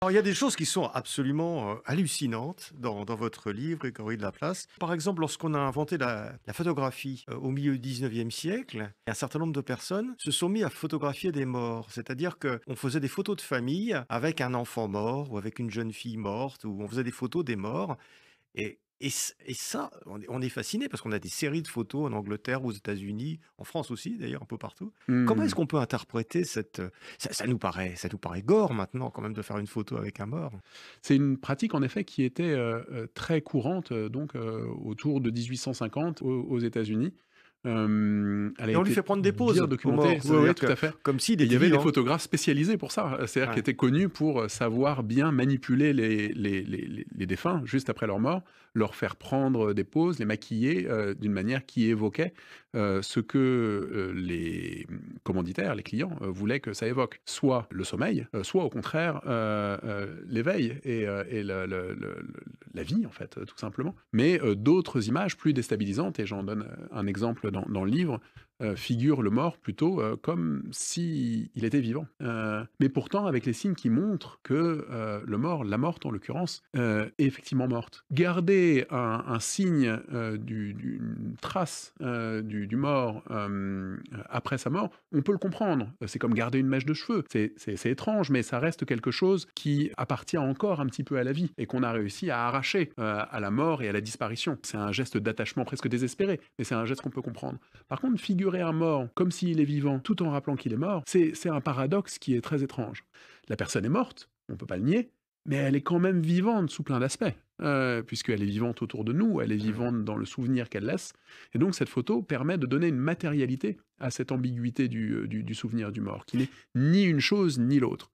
Alors, il y a des choses qui sont absolument, hallucinantes dans votre livre, Grégory de Laplace. Par exemple, lorsqu'on a inventé la photographie, au milieu du 19e siècle, un certain nombre de personnes se sont mis à photographier des morts. C'est-à-dire qu'on faisait des photos de famille avec un enfant mort ou avec une jeune fille morte, ou on faisait des photos des morts. Et ça, on est fasciné parce qu'on a des séries de photos en Angleterre, aux États-Unis, en France aussi d'ailleurs, un peu partout. Comment est-ce Mmh. qu'on peut interpréter ça nous paraît gore maintenant quand même de faire une photo avec un mort? C'est une pratique en effet qui était, très courante, autour de 1850 aux États-Unis. Elle a Et on lui été fait prendre des bien poses au mort, documentée, oui, c'est-à-dire oui, tout à fait. comme s'il Et il y était avait des vivant. photographes spécialisés pour ça, c'est-à-dire qui Ouais. étaient connus pour, savoir bien manipuler les défunts juste après leur mort, leur faire prendre des poses, les maquiller, d'une manière qui évoquait, ce que, les, commanditaires, les clients, voulaient que ça évoque. Soit le sommeil, soit au contraire, l'éveil et la vie en fait, tout simplement. Mais, d'autres images plus déstabilisantes et j'en donne, un exemple dans le livre, figure le mort plutôt, comme si il était vivant. Mais pourtant avec les signes qui montrent que, le mort, la morte en l'occurrence, est effectivement morte. Garder un signe, d'une trace, du mort, après sa mort, on peut le comprendre. C'est comme garder une mèche de cheveux. C'est étrange, mais ça reste quelque chose qui appartient encore un petit peu à la vie et qu'on a réussi à arracher, à la mort et à la disparition. C'est un geste d'attachement presque désespéré, mais c'est un geste qu'on peut comprendre. Par contre, figurer un mort comme s'il est vivant, tout en rappelant qu'il est mort, c'est un paradoxe qui est très étrange. La personne est morte, on peut pas le nier, mais elle est quand même vivante sous plein d'aspects, puisqu'elle est vivante autour de nous, elle est Mmh. vivante dans le souvenir qu'elle laisse, et donc cette photo permet de donner une matérialité à cette ambiguïté du souvenir du mort, qui n'est ni une chose ni l'autre.